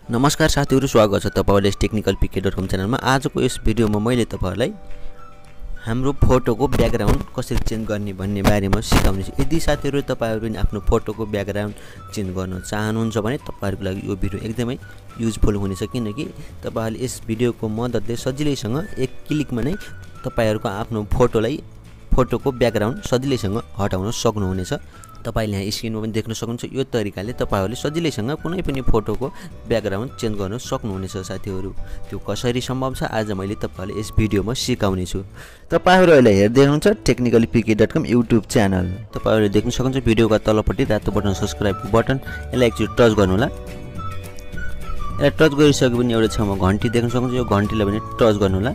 नमस्कार साथीहरु, स्वागत छ तपाईहरुले टेक्निकल पिके.com च्यानलमा। आजको यस भिडियोमा मैले तपाईहरुलाई हाम्रो फोटोको ब्याकग्राउन्ड कसरी चेन्ज गर्ने भन्ने बारेमा सिकाउने छु। यदि साथीहरु तपाईहरुले आफ्नो फोटोको ब्याकग्राउन्ड चेन्ज गर्न चाहनुहुन्छ भने तपाईहरुको लागि यो भिडियो एकदमै युजफुल हुनेछ, किनकि तपाईहरुले यस भिडियोको मद्दतले सजिलैसँग एक क्लिकमा नै तपाईहरुको आफ्नो फोटोको ब्याकग्राउन्ड सजिलैसँग हटाउन सक्नुहुनेछ। तपाईले यहाँ स्क्रिनमा पनि देख्न सक्नुहुन्छ। यो तरिकाले तपाईहरुले सजिलैसँग कुनै पनि फोटोको ब्याकग्राउन्ड चेन्ज गर्न सक्नुहुनेछ। साथीहरु, त्यो कसरी सम्भव छ आज मैले तपाईहरुलाई यस भिडियोमा सिकाउने छु। तपाईहरु अहिले हेर्दै हुनुहुन्छ टेक्निकली पिके.com युट्युब च्यानल। तपाईहरुले देख्न सक्नुहुन्छ भिडियोका तलपट्टि रातो बटन सब्स्क्राइबको बटन, यसलाई एकचोटी टच गर्नु होला। यसलाई टच गरिसकेपछि एउटा छेउमा घण्टी देख्न सक्नुहुन्छ। यो घण्टीलाई पनि टच गर्नु होला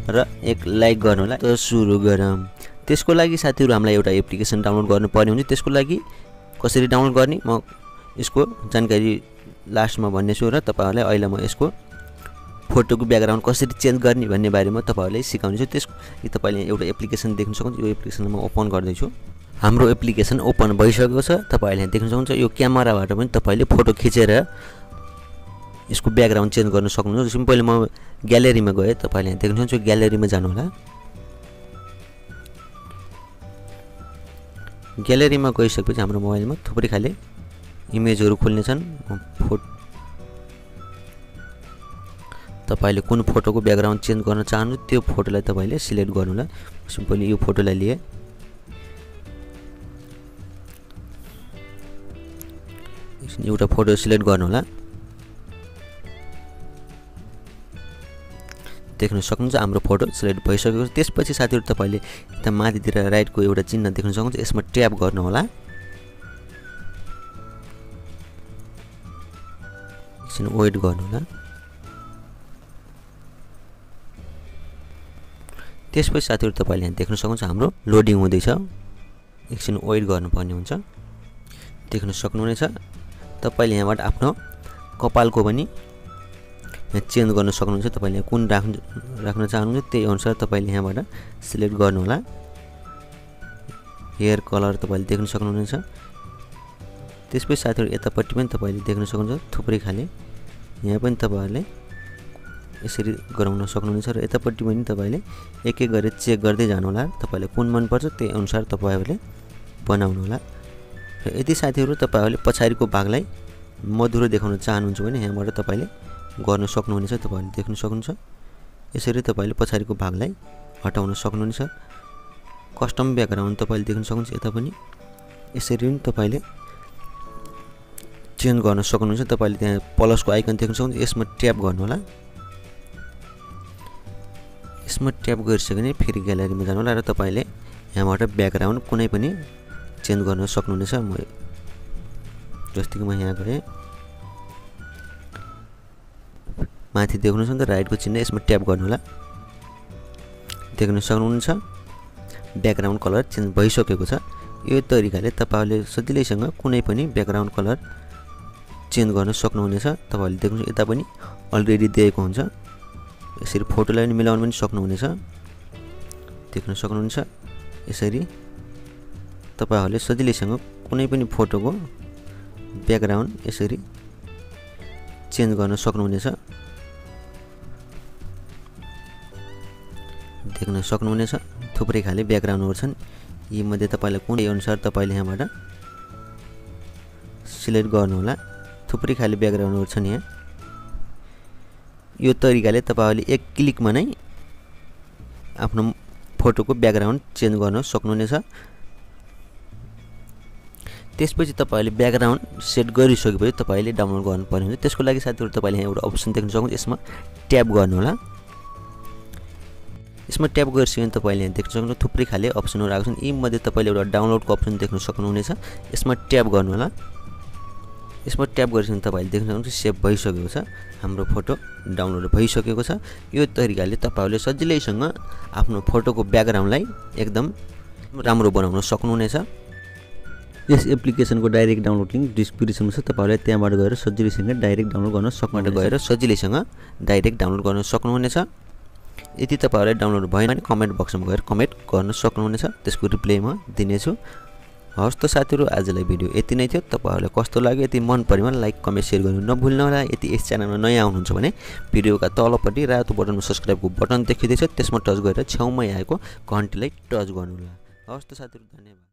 र एक लाइक गर्नु होला। त सुरु गरौँ। त्यसको लागि साथीहरु हामीलाई एउटा एप्लिकेसन डाउनलोड गर्नुपर्ने हुन्छ। त्यसको लागि कसरी डाउनलोड गर्ने म यसको जानकारी लास्टमा भन्ने छु र तपाईहरुलाई अहिले म यसको फोटोको ब्याकग्राउन्ड कसरी चेन्ज गर्ने भन्ने बारेमा तपाईहरुलाई सिकाउने छु। त्यसको तपाईले एउटा एप्लिकेसन देख्न सक्नुहुन्छ। यो एप्लिकेसनलाई म ओपन गर्दै छु। हाम्रो एप्लिकेसन ओपन भइसकेको छ। तपाईले यहाँ देख्न सक्नुहुन्छ। यो क्यामेराबाट पनि तपाईले फोटो खिचेर यसको ब्याकग्राउन्ड चेन्ज गर्न सक्नुहुन्छ। सिम्पली म ग्यालेरीमा गए। तपाईले यहाँ देख्न सक्नुहुन्छ। ग्यालेरीमा जानु होला। ग्यालेरीमा गइसकेपछि हाम्रो मोबाइलमा थुप्रै खाले इमेजहरु खुल्ने छन्। तपाईले कुन फोटोको ब्याकग्राउन्ड चेन्ज गर्न चाहनुहुन्छ त्यो फोटोलाई तपाईले सिलेक्ट गर्नु होला। सिम्पली यो फोटोलाई लिए। एउटा फोटो सिलेक्ट गर्नु होला। देख्न सक्नुहुन्छ हाम्रो फोटो सिलेक्ट भइसकेको छ। त्यसपछि साथीहरु तपाईले यता माथितिर राइटको एउटा चिन्ह देख्न सक्नुहुन्छ। यसमा ट्याप गर्नु होला। एकछिन वेट गर्नु होला। त्यसपछि साथीहरु तपाईले यहाँ देख्न सक्नुहुन्छ हाम्रो लोडिङ हुँदैछ। एकछिन वेट गर्नुपर्ने हुन्छ। देख्न सक्नुहुनेछ। तपाईले यहाँबाट आफ्नो कपालको पनि चेन्ज गर्न सक्नुहुन्छ। तपाईले कुन राख्न चाहनुहुन्छ त्यही अनुसार तपाईले यहाँबाट सिलेक्ट गर्नु होला। हेयर कलर तपाईले देख्न सक्नुहुनेछ। त्यसपछि साथीहरु यतापट्टि पनि तपाईले देख्न सक्नुहुन्छ थुप्रै खाले। यहाँ पनि तपाईहरुले यसरी गराउन सक्नुहुनेछ र यतापट्टि पनि तपाईले एक एक गरी चेक गर्दै जानु होला। तपाईले कुन मन पर्छ त्यही अनुसार तपाईहरुले बनाउनु होला। र यदि साथीहरु तपाईहरुले पछाडीको भागलाई मधुरो देखाउन चाहनुहुन्छ भने यहाँबाट तपाईले गर्न सक्नुहुनेछ। तपाईले देख्न सक्नुहुन्छ। यसरी तपाईले पछाडीको भागलाई हटाउन सक्नुहुनेछ। कस्टम ब्याकग्राउन्ड तपाईले देख्न सक्नुहुन्छ। यता पनि यसरी पनि तपाईले चेन्ज गर्न सक्नुहुन्छ। तपाईले त्यहाँ प्लसको आइकन देख्न सक्नुहुन्छ। यसमा ट्याप गर्नु होला। यसमा ट्याप गरिसकेपछि फेरि ग्यालरीमा जानु होला र तपाईले यहाँबाट ब्याकग्राउन्ड कुनै पनि चेन्ज गर्न सक्नुहुनेछ। म जस्तै कि म यहाँ गए। माथि देख्नुहुन्छ नि त राइटको चिन्ह, यसमा ट्याप गर्नु होला। देख्न सक्नुहुन्छ ब्याकग्राउन्ड कलर चेन्ज भइसकेको छ। यो तरिकाले तपाईहरुले सजिलैसँग कुनै पनि ब्याकग्राउन्ड कलर चेन्ज गर्न सक्नुहुनेछ। तपाईहरुले देख्नुहुन्छ यता पनि अलरेडी दिएको हुन्छ। यसरी फोटोलाई पनि मिलाउन पनि सक्नुहुनेछ। देख्न सक्नुहुन्छ। यसरी तपाईहरुले सजिलैसँग कुनै पनि फोटोको ब्याकग्राउन्ड यसरी चेन्ज गर्न सक्नुहुनेछ। देख्न सक्नुहुनेछ थुप्रै खाले ब्याकग्राउन्डहरु छन्। यी मध्ये तपाईलाई कुनै अनुसार तपाईले यहाँबाट सिलेक्ट गर्नु होला। थुप्रै खाले ब्याकग्राउन्डहरु छन् यहाँ। यो तरिकाले तपाईहरुले एक क्लिकमा नै आफ्नो फोटोको ब्याकग्राउन्ड चेन्ज गर्न सक्नुहुनेछ। त्यसपछि तपाईले ब्याकग्राउन्ड सेट गरिसकेपछि तपाईले डाउनलोड गर्नुपर्ने हुन्छ। त्यसको लागि साथीहरु तपाईले यहाँ एउटा अप्सन देख्न सक्नुहुन्छ। यसमा ट्याप गर्नु होला। यसमा ट्याप गरिसकेपछि तपाईले यहाँ देख्न सक्नुहुन्छ थुप्रै खाले अप्सनहरु आएको छन्। यी मध्ये तपाईले एउटा डाउनलोडको अप्सन देख्न सक्नुहुनेछ। यसमा ट्याप गर्नु होला। यसमा ट्याप गरिसकेपछि तपाईले देख्न सक्नुहुन्छ सेभ भइसकेको छ। हाम्रो फोटो डाउनलोड भइसकेको छ। यो तरिकाले तपाईहरुले सजिलैसँग आफ्नो फोटोको ब्याकग्राउन्डलाई एकदम राम्रो बनाउन सक्नुहुनेछ। यस एप्लिकेसनको डाइरेक्ट डाउनलोड लिंक डिस्क्रिप्सनमा छ। तपाईहरुले त्यहाँबाट गएर सजिलैसँग डाइरेक्ट डाउनलोड गर्न सक्नुहुनेछ। यदि तपाईहरुलाई डाउनलोड भएन भने कमेन्ट बक्समा गएर कमेन्ट गर्न सक्नुहुनेछ। त्यसको रिप्लाई म दिनेछु। हवस् त साथीहरु, आजलाई भिडियो यति नै थियो। तपाईहरुलाई कस्तो लाग्यो यदि मन पऱ्यो भने लाइक कमेन्ट शेयर गर्नु नभुल्नु होला। यदि यस च्यानलमा नयाँ आउनुहुन्छ भने भिडियोका तलपट्टि रातो बटनमा सब्स्क्राइबको बटन देखिँदैछ, त्यसमा टच गरेर छेउमै आएको घण्टीलाई टच गर्नु होला। हवस् त साथीहरु, धन्यवाद।